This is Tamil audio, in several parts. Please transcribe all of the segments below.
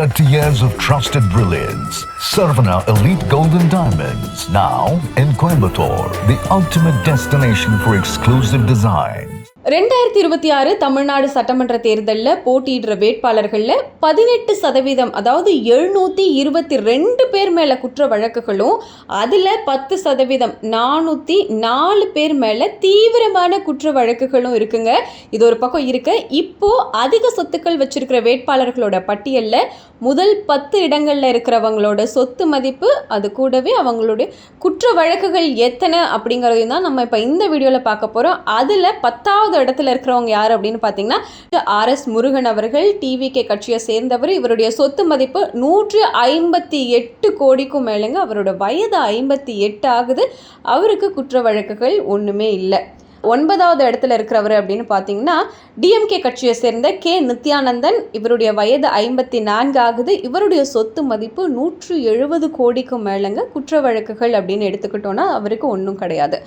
30 years of trusted brilliance. Saravana Elite Golden Diamonds, now in Coimbatore, the ultimate destination for exclusive designs. 2026 Tamil Nadu சட்டமன்ற தேர்தலில் போட்டியிடுற வேட்பாளர்களில் 18% அதாவது 722 பேர் மேலே குற்ற வழக்குகளும் அதில் 10% 404 பேர் மேலே தீவிரமான குற்ற வழக்குகளும் இருக்குங்க. இது ஒரு பக்கம் இருக்கு. இப்போ அதிக சொத்துக்கள் வச்சிருக்கிற வேட்பாளர்களோட பட்டியலில் முதல் 10 இடங்களில் இருக்கிறவங்களோட சொத்து மதிப்பு, அது கூடவே அவங்களுடைய குற்ற வழக்குகள் எத்தனை அப்படிங்கிறதையும் தான் நம்ம இப்போ இந்த வீடியோவில் பார்க்க போகிறோம். அதில் 10வது இடத்துல இருக்கிறவங்க யார் அப்படின்னு பார்த்தீங்கன்னா RS முருகன் அவர்கள், டிவிகே கட்சியை சேர்ந்தவர். இவருடைய சொத்து மதிப்பு 158 கோடிக்கும் மேலேங்க. அவரோட வயது 58 ஆகுது. அவருக்கு குற்ற வழக்குகள் ஒன்றுமே இல்லை. 9வது இடத்துல இருக்கிறவர் அப்படின்னு பார்த்தீங்கன்னா டிஎம்கே கட்சியை சேர்ந்த கே நித்யானந்தன். இவருடைய வயது 54 ஆகுது. இவருடைய சொத்து மதிப்பு 170 கோடிக்கும் மேலேங்க. குற்ற வழக்குகள் அப்படின்னு எடுத்துக்கிட்டோன்னா அவருக்கு ஒன்றும் கிடையாது.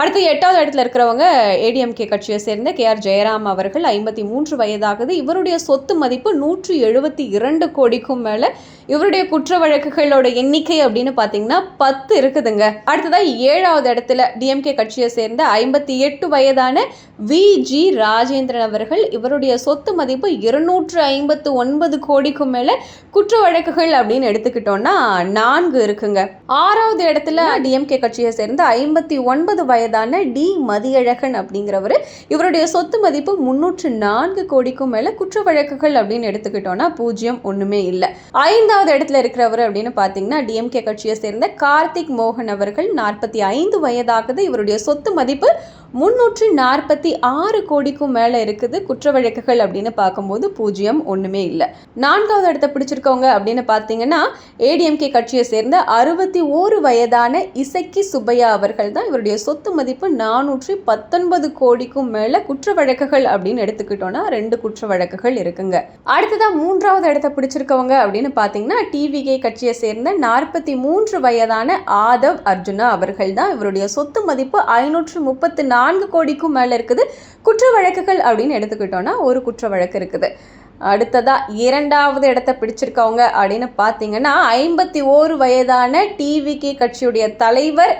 அடுத்து 8வது இடத்துல இருக்கிறவங்க ஏடிஎம்கே கட்சியை சேர்ந்த KR ஜெயராம் அவர்கள், 53 வயதாகுது. இவருடைய சொத்து மதிப்பு 172 கோடிக்கும் மேலே. இவருடைய குற்ற வழக்குகளோட எண்ணிக்கை அப்படின்னு பார்த்தீங்கன்னா 10 இருக்குதுங்க. அடுத்ததான் 7வது இடத்துல டிஎம்கே கட்சியை சேர்ந்த 58 வயதான VG ராஜேந்திரன் அவர்கள். இவருடைய சொத்து மதிப்பு 259 கோடிக்கும் மேலே. குற்ற வழக்குகள் அப்படின்னு எடுத்துக்கிட்டோம்னா 4 இருக்குங்க. 6வது இடத்துல டிஎம்கே கட்சியை சேர்ந்த 59 வயதான டி மதியழகன் அப்படிங்கிறவர். இவருடைய சொத்து மதிப்பு 304 கோடிக்கும் மேலே. குற்ற வழக்குகள் அப்படின்னு எடுத்துக்கிட்டோம்னா 0, ஒன்றுமே இல்லை. 5வது இடத்துல இருக்கிறவர் அப்படின்னு பார்த்தீங்கன்னா டிஎம்கே கட்சியை சேர்ந்த கார்த்திக் மோகன் அவர்கள், 45 வயதாகுது. இவருடைய சொத்து மதிப்பு 346 கோடிக்கும் மேலே இருக்குது. குற்ற வழக்குகள் அப்படின்னு பார்க்கும்போது 0, ஒன்றுமே இல்லை. 4வது இடத்தை பிடிச்சிருக்கவங்க அப்படின்னு பார்த்தீங்கன்னா ஏடிஎம்கே கட்சியை சேர்ந்த 61 வயதான இசக்கி சுப்பையா அவர்கள் தான். இவருடைய சொத்து மதிப்பு 419 கோடிக்கும் மேலே. குற்ற வழக்குகள் அப்படின்னு எடுத்துக்கிட்டோன்னா 2 குற்ற வழக்குகள் இருக்குங்க. அடுத்ததான் 3வது இடத்தை பிடிச்சிருக்கவங்க அப்படின்னு பார்த்தீங்கன்னா டிவிகே கட்சியை சேர்ந்த 43 வயதான ஆதவ் அர்ஜுனா அவர்கள் தான். இவருடைய சொத்து மதிப்பு 534 கோடிக்கும் மேலே இருக்குது. குற்ற வழக்குகள் அப்படின்னு எடுத்துக்கிட்டோன்னா 1 குற்ற வழக்கு இருக்குது. அடுத்ததா 2வது இடத்தை பிடிச்சிருக்கவங்க அப்படின்னு பார்த்தீங்கன்னா 51 வயதான டிவிகே கட்சியுடைய தலைவர்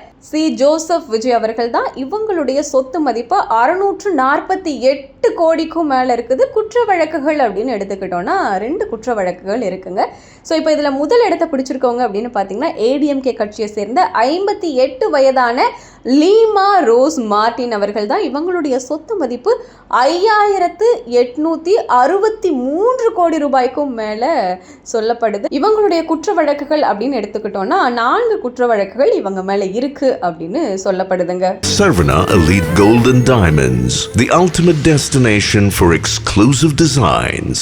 ஜோசப் விஜய் அவர்கள் தான். இவங்களுடைய சொத்து மதிப்பு 648 கோடிக்கும் மேலே இருக்குது. குற்ற வழக்குகள் அப்படின்னு எடுத்துக்கிட்டோன்னா 2 குற்ற வழக்குகள் இருக்குங்க. ஸோ இப்போ இதில் முதல் இடத்தை பிடிச்சிருக்கவங்க அப்படின்னு பார்த்தீங்கன்னா ஏடிஎம்கே கட்சியை சேர்ந்த 58 வயதான லீமா ரோஸ் மார்டின் அவர்கள் தான். இவங்களுடைய சொத்து மதிப்பு 5863 கோடி ரூபாய்க்கும் மேலே சொல்லப்படுது. இவங்களுடைய குற்ற வழக்குகள் அப்படின்னு எடுத்துக்கிட்டோன்னா 4 குற்ற வழக்குகள் இவங்க மேலே இருக்கு அப்படின்னு சொல்லப்படுதுங்க. Saravana Elite Golden Diamonds, the ultimate destination for exclusive designs.